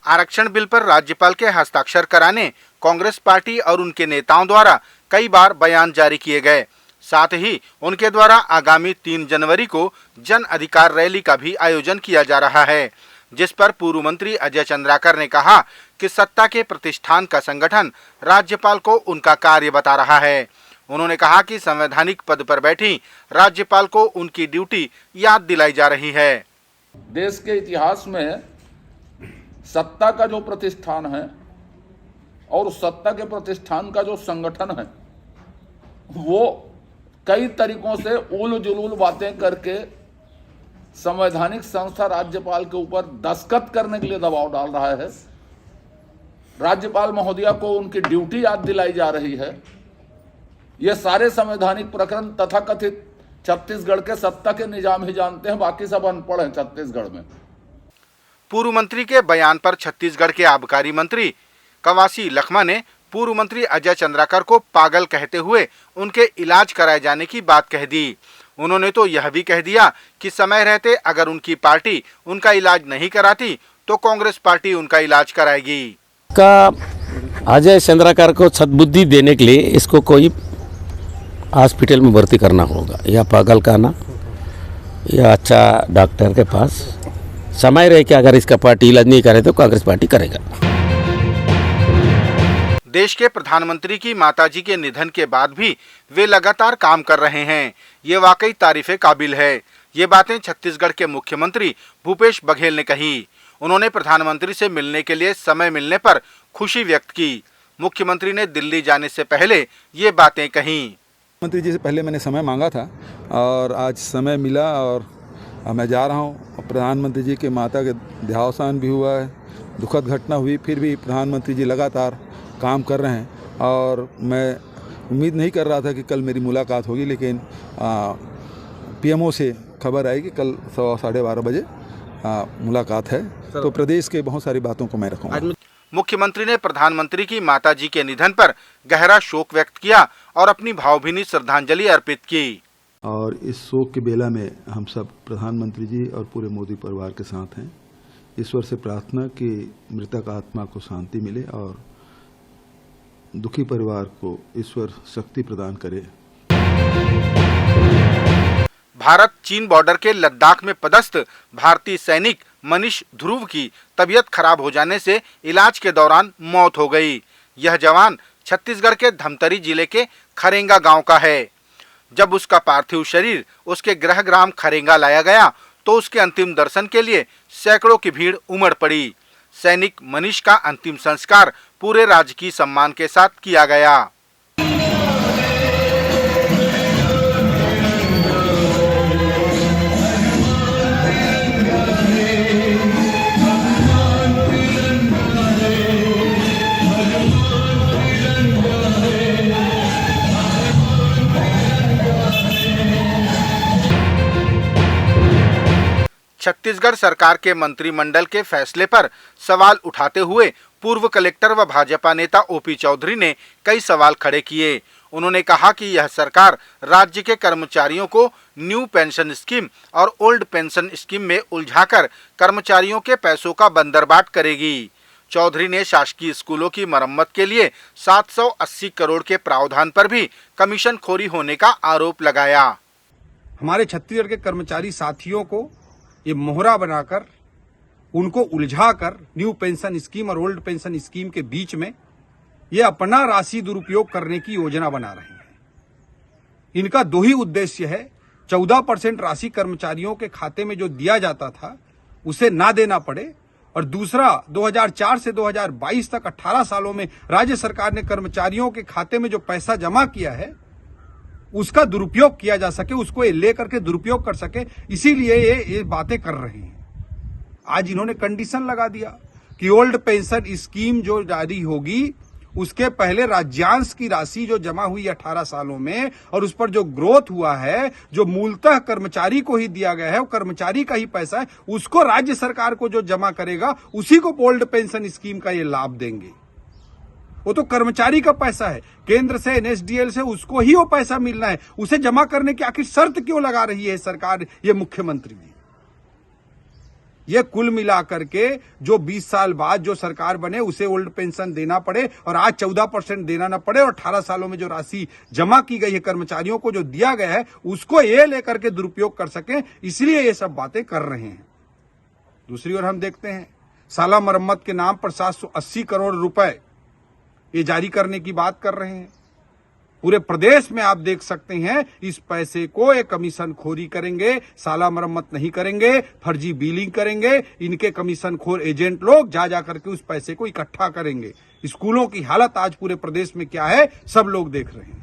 आरक्षण बिल पर राज्यपाल के हस्ताक्षर कराने कांग्रेस पार्टी और उनके नेताओं द्वारा कई बार बयान जारी किए गए। साथ ही उनके द्वारा आगामी 3 जनवरी को जन अधिकार रैली का भी आयोजन किया जा रहा है, जिस पर पूर्व मंत्री अजय चंद्राकर ने कहा कि सत्ता के प्रतिष्ठान का संगठन राज्यपाल को उनका कार्य बता रहा है। उन्होंने कहा कि संवैधानिक पद पर बैठी राज्यपाल को उनकी ड्यूटी याद दिलाई जा रही है। देश के इतिहास में सत्ता का जो प्रतिष्ठान है और सत्ता के प्रतिष्ठान का जो संगठन है वो कई तरीकों से उल जुलूल बातें करके संवैधानिक संस्था राज्यपाल के ऊपर दस्तखत करने के लिए दबाव डाल रहा है। राज्यपाल महोदया को उनकी ड्यूटी याद दिलाई जा रही है। ये सारे संवैधानिक प्रकरण तथाकथित छत्तीसगढ़ के सत्ता के निजाम ही जानते हैं, बाकी सब अनपढ़ हैं छत्तीसगढ़ में। पूर्व मंत्री के बयान पर छत्तीसगढ़ के आबकारी मंत्री कवासी लखमा ने पूर्व मंत्री अजय चंद्राकर को पागल कहते हुए उनके इलाज कराए जाने की बात कह दी। उन्होंने तो यह भी कह दिया कि समय रहते अगर उनकी पार्टी उनका इलाज नहीं कराती तो कांग्रेस पार्टी उनका इलाज कराएगी। अजय चंद्राकर को सद्बुद्धि देने के लिए इसको कोई हॉस्पिटल में भर्ती करना होगा, या पागल खाना या अच्छा डॉक्टर के पास। समय रहे कि अगर इसका पार्टी इलाज नहीं करे तो कांग्रेस पार्टी करेगा। देश के प्रधानमंत्री की माताजी के निधन के बाद भी वे लगातार काम कर रहे हैं, ये वाकई तारीफे काबिल है। ये बातें छत्तीसगढ़ के मुख्यमंत्री भूपेश बघेल ने कही। उन्होंने प्रधानमंत्री से मिलने के लिए समय मिलने पर खुशी व्यक्त की। मुख्यमंत्री ने दिल्ली जाने से पहले ये बातें कही। मंत्री जी से पहले मैंने समय मांगा था और आज समय मिला और मैं जा रहा हूँ। प्रधानमंत्री जी के माता के देहावसान भी हुआ है, दुखद घटना हुई, फिर भी प्रधानमंत्री जी लगातार काम कर रहे हैं और मैं उम्मीद नहीं कर रहा था कि कल मेरी मुलाकात होगी, लेकिन पीएमओ से खबर आई कि कल 12:15 बजे मुलाकात है। तो प्रदेश के बहुत सारी बातों को मैं रखूँगा। मुख्यमंत्री ने प्रधानमंत्री की माताजी के निधन पर गहरा शोक व्यक्त किया और अपनी भावभीनी श्रद्धांजलि अर्पित की। और इस शोक के बेला में हम सब प्रधानमंत्री जी और पूरे मोदी परिवार के साथ हैं। ईश्वर से प्रार्थना कि मृतक आत्मा को शांति मिले और दुखी परिवार को ईश्वर शक्ति प्रदान करे। भारत चीन बॉर्डर के लद्दाख में पदस्थ भारतीय सैनिक मनीष ध्रुव की तबीयत खराब हो जाने से इलाज के दौरान मौत हो गई। यह जवान छत्तीसगढ़ के धमतरी जिले के खरेंगा गांव का है। जब उसका पार्थिव शरीर उसके गृह ग्राम खरेंगा लाया गया तो उसके अंतिम दर्शन के लिए सैकड़ों की भीड़ उमड़ पड़ी। सैनिक मनीष का अंतिम संस्कार पूरे राजकीय सम्मान के साथ किया गया। छत्तीसगढ़ सरकार के मंत्रिमंडल के फैसले पर सवाल उठाते हुए पूर्व कलेक्टर व भाजपा नेता ओपी चौधरी ने कई सवाल खड़े किए। उन्होंने कहा कि यह सरकार राज्य के कर्मचारियों को न्यू पेंशन स्कीम और ओल्ड पेंशन स्कीम में उलझाकर कर्मचारियों के पैसों का बंदरबाट करेगी। चौधरी ने शासकीय स्कूलों की मरम्मत के लिए 780 करोड़ के प्रावधान पर भी कमीशन खोरी होने का आरोप लगाया। हमारे छत्तीसगढ़ के कर्मचारी साथियों को ये मोहरा बनाकर उनको उलझाकर न्यू पेंशन स्कीम और ओल्ड पेंशन स्कीम के बीच में ये अपना राशि दुरुपयोग करने की योजना बना रहे हैं। इनका दो ही उद्देश्य है, 14% राशि कर्मचारियों के खाते में जो दिया जाता था उसे ना देना पड़े, और दूसरा 2004 से 2022 तक 18 सालों में राज्य सरकार ने कर्मचारियों के खाते में जो पैसा जमा किया है उसका दुरुपयोग किया जा सके, उसको लेकर के दुरुपयोग कर सके, इसीलिए ये बातें कर रहे हैं। आज इन्होंने कंडीशन लगा दिया कि ओल्ड पेंशन स्कीम जो जारी होगी उसके पहले राज्यांश की राशि जो जमा हुई 18 सालों में और उस पर जो ग्रोथ हुआ है, जो मूलतः कर्मचारी को ही दिया गया है, वो कर्मचारी का ही पैसा है, उसको राज्य सरकार को जो जमा करेगा उसी को ओल्ड पेंशन स्कीम का ये लाभ देंगे। वो तो कर्मचारी का पैसा है, केंद्र से एनएसडीएल से उसको ही वो पैसा मिलना है, उसे जमा करने की आखिर शर्त क्यों लगा रही है सरकार, ये मुख्यमंत्री जी। ये कुल मिलाकर के जो 20 साल बाद जो सरकार बने उसे ओल्ड पेंशन देना पड़े और आज 14% देना न पड़े और 18 सालों में जो राशि जमा की गई है कर्मचारियों को जो दिया गया है उसको ये लेकर के दुरुपयोग कर सकें, इसलिए ये सब बातें कर रहे हैं। दूसरी ओर हम देखते हैं साला मरम्मत के नाम पर 780 करोड़ रुपए ये जारी करने की बात कर रहे हैं। पूरे प्रदेश में आप देख सकते हैं इस पैसे को एक कमीशन खोरी करेंगे, साला मरम्मत नहीं करेंगे, फर्जी बिलिंग करेंगे। इनके कमीशन खोर एजेंट लोग जा करके उस पैसे को इकट्ठा करेंगे। स्कूलों की हालत आज पूरे प्रदेश में क्या है सब लोग देख रहे हैं।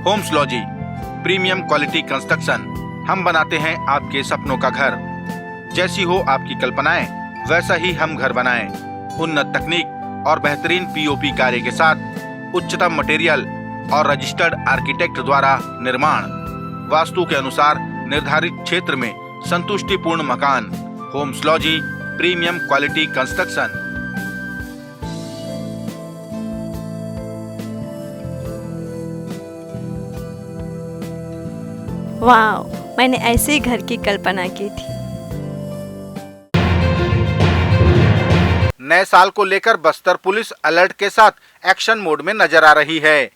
Homeslogy premium quality construction, हम बनाते हैं आपके सपनों का घर। जैसी हो आपकी कल्पनाएं वैसा ही हम घर बनाएं। उन्नत तकनीक और बेहतरीन पीओपी कार्य के साथ उच्चतम मटेरियल और रजिस्टर्ड आर्किटेक्ट द्वारा निर्माण, वास्तु के अनुसार निर्धारित क्षेत्र में संतुष्टिपूर्ण मकान। Homeslogy premium quality construction. वाह, मैंने ऐसे ही घर की कल्पना की थी। नए साल को लेकर बस्तर पुलिस अलर्ट के साथ एक्शन मोड में नजर आ रही है।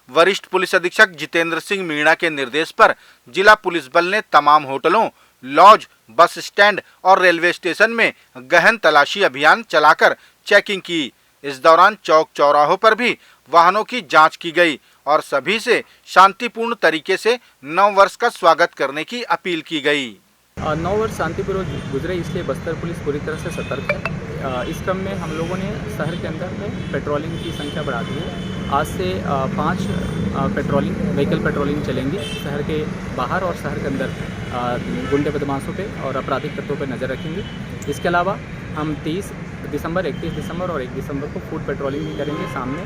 वरिष्ठ पुलिस अधीक्षक जितेंद्र सिंह मीणा के निर्देश पर जिला पुलिस बल ने तमाम होटलों, लॉज, बस स्टैंड और रेलवे स्टेशन में गहन तलाशी अभियान चलाकर चेकिंग की। इस दौरान चौक चौराहों पर भी वाहनों की जांच की गई और सभी से शांतिपूर्ण तरीके से नव वर्ष का स्वागत करने की अपील की गई। नव वर्ष शांतिपूर्वक गुजरे, इसलिए बस्तर पुलिस पूरी तरह से सतर्क है। इस क्रम में हम लोगों ने शहर के अंदर में पेट्रोलिंग की संख्या बढ़ा दी है। आज से 5 व्हीकल पेट्रोलिंग चलेंगी शहर के बाहर और शहर के अंदर गुंडे बदमाशों पे और आपराधिक तत्वों पे नज़र रखेंगे। इसके अलावा हम 30 दिसंबर, 31 दिसंबर और 1 दिसंबर को फूड पेट्रोलिंग भी करेंगे सामने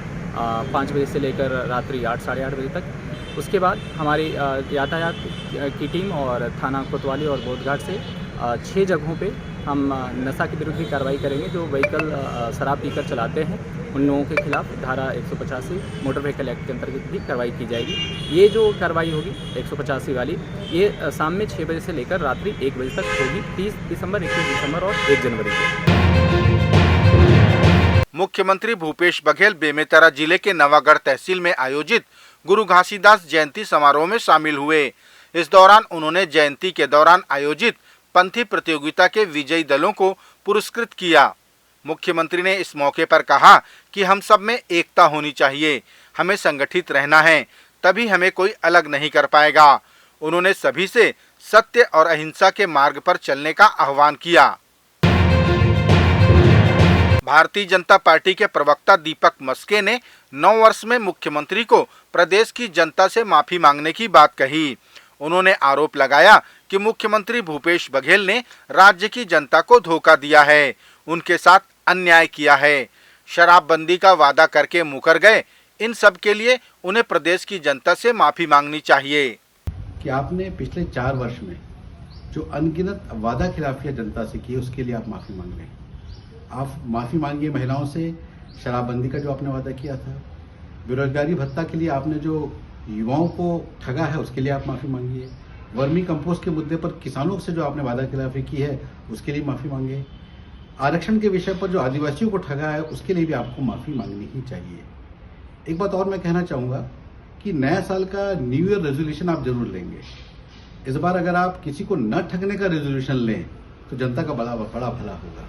5 बजे से लेकर रात्रि 8 साढ़े 8 बजे तक। उसके बाद हमारी यातायात की टीम और थाना कोतवाली और बोधघाट से 6 जगहों पे हम नशा के विरुद्ध भी कार्रवाई करेंगे। जो व्हीकल शराब पीकर चलाते हैं उन लोगों के खिलाफ धारा 185 मोटर व्हीकल एक्ट के अंतर्गत भी कार्रवाई की जाएगी। ये जो कार्रवाई होगी 185 वाली, ये शाम में 6 बजे से लेकर रात्रि 1 बजे तक होगी, 30 दिसंबर, 21 दिसंबर और 1 जनवरी को। मुख्यमंत्री भूपेश बघेल बेमेतरा जिले के नवागढ़ तहसील में आयोजित गुरु घासीदास जयंती समारोह में शामिल हुए। इस दौरान उन्होंने जयंती के दौरान आयोजित पंथी प्रतियोगिता के विजयी दलों को पुरस्कृत किया। मुख्यमंत्री ने इस मौके पर कहा कि हम सब में एकता होनी चाहिए, हमें संगठित रहना है, तभी हमें कोई अलग नहीं कर पाएगा। उन्होंने सभी से सत्य और अहिंसा के मार्ग पर चलने का आह्वान किया। भारतीय जनता पार्टी के प्रवक्ता दीपक मस्के ने नव वर्ष में मुख्यमंत्री को प्रदेश की जनता से माफी मांगने की बात कही। उन्होंने आरोप लगाया कि मुख्यमंत्री भूपेश बघेल ने राज्य की जनता को धोखा दिया है, उनके साथ अन्याय किया है, शराबबंदी का वादा करके मुकर गए। इन सब के लिए उन्हें प्रदेश की जनता से माफी मांगनी चाहिए। कि आपने पिछले 4 वर्ष में जो अनगिनत वादा खिलाफियां जनता से की, उसके लिए आप माफी मांग रहे हैं। आप माफी मांगिए महिलाओं से, शराबबंदी का जो आपने वादा किया था, बेरोजगारी भत्ता के लिए आपने जो युवाओं को ठगा है उसके लिए आप माफी मांगिए, वर्मी कंपोस्ट के मुद्दे पर किसानों से जो आपने वादा खिलाफी की है उसके लिए माफी मांगिए, आरक्षण के विषय पर जो आदिवासियों को ठगा है उसके लिए भी आपको माफी मांगनी ही चाहिए। एक बात और मैं कहना चाहूँगा कि नया साल का न्यू ईयर रेजोल्यूशन आप जरूर लेंगे। इस बार अगर आप किसी को न ठगने का रेजोल्यूशन लें तो जनता का बड़ा भला होगा।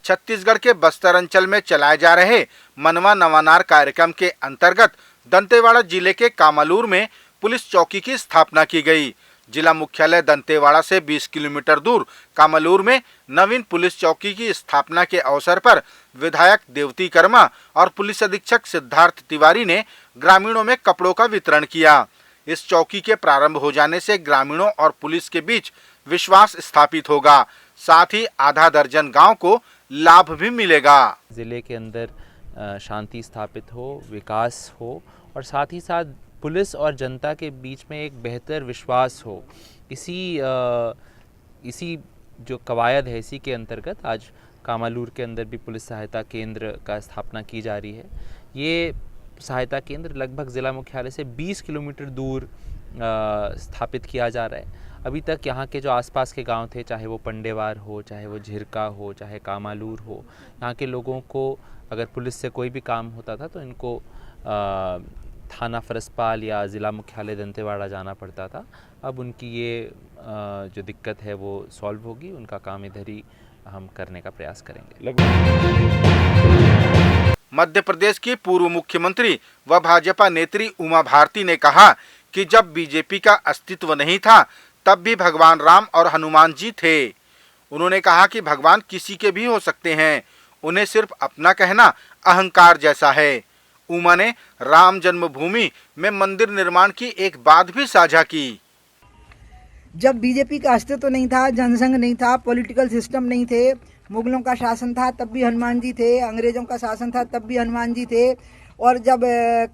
छत्तीसगढ़ के बस्तर अंचल में चलाए जा रहे मनवा नवानार कार्यक्रम के अंतर्गत दंतेवाड़ा जिले के कामालूर में पुलिस चौकी की स्थापना की गई। जिला मुख्यालय दंतेवाड़ा से 20 किलोमीटर दूर कामालूर में नवीन पुलिस चौकी की स्थापना के अवसर पर विधायक देवती कर्मा और पुलिस अधीक्षक सिद्धार्थ तिवारी ने ग्रामीणों में कपड़ों का वितरण किया। इस चौकी के प्रारंभ हो जाने से ग्रामीणों और पुलिस के बीच विश्वास स्थापित होगा, साथ ही आधा दर्जन गांव को लाभ भी मिलेगा। ज़िले के अंदर शांति स्थापित हो, विकास हो और साथ ही साथ पुलिस और जनता के बीच में एक बेहतर विश्वास हो। इसी जो कवायद है, इसी के अंतर्गत आज कामालूर के अंदर भी पुलिस सहायता केंद्र का स्थापना की जा रही है। ये सहायता केंद्र लगभग ज़िला मुख्यालय से 20 किलोमीटर दूर स्थापित किया जा रहा है। अभी तक यहाँ के जो आसपास के गांव थे, चाहे वो पंडेवार हो, चाहे वो झिरका हो, चाहे कामालूर हो, यहाँ के लोगों को अगर पुलिस से कोई भी काम होता था तो इनको थाना फरसपाल या ज़िला मुख्यालय दंतेवाड़ा जाना पड़ता था। अब उनकी ये जो दिक्कत है वो सॉल्व होगी, उनका काम इधर ही हम करने का प्रयास करेंगे। मध्य प्रदेश की पूर्व मुख्यमंत्री व भाजपा नेत्री उमा भारती ने कहा कि जब बीजेपी का अस्तित्व नहीं था तब भी भगवान राम और हनुमान जी थे। उन्होंने कहा कि भगवान किसी के भी हो सकते हैं, उन्हें सिर्फ अपना कहना अहंकार जैसा है। उमा ने राम जन्मभूमि में मंदिर निर्माण की एक बात भी साझा की। जब बीजेपी का अस्तित्व नहीं था, जनसंघ नहीं था, पॉलिटिकल सिस्टम नहीं थे, मुगलों का शासन था तब भी हनुमान जी थे, अंग्रेजों का शासन था तब भी हनुमान जी थे, और जब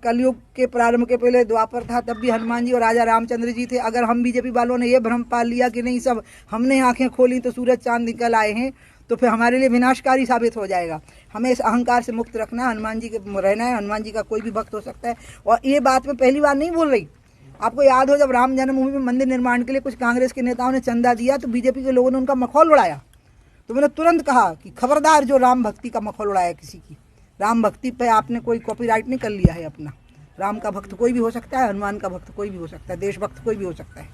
कलयुग के प्रारंभ के पहले द्वापर था तब भी हनुमान जी और राजा रामचंद्र जी थे। अगर हम बीजेपी वालों ने ये भ्रम पाल लिया कि नहीं सब हमने आंखें खोली तो सूरज चांद निकल आए हैं, तो फिर हमारे लिए विनाशकारी साबित हो जाएगा। हमें इस अहंकार से मुक्त रखना, हनुमान जी के रहना है। हनुमान जी का कोई भी भक्त हो सकता है, और ये बात मैं पहली बार नहीं बोल रही। आपको याद हो जब राम जन्मभूमि में मंदिर निर्माण के लिए कुछ कांग्रेस के नेताओं ने चंदा दिया तो बीजेपी के लोगों ने उनका मखौल उड़ाया, तो मैंने तुरंत कहा कि खबरदार जो राम भक्ति का मखौल उड़ाया किसी की। राम भक्ति पे आपने कोई कॉपीराइट नहीं कर लिया है अपना। राम का भक्त कोई भी हो सकता है, हनुमान का भक्त कोई भी हो सकता है, देशभक्त कोई भी हो सकता है।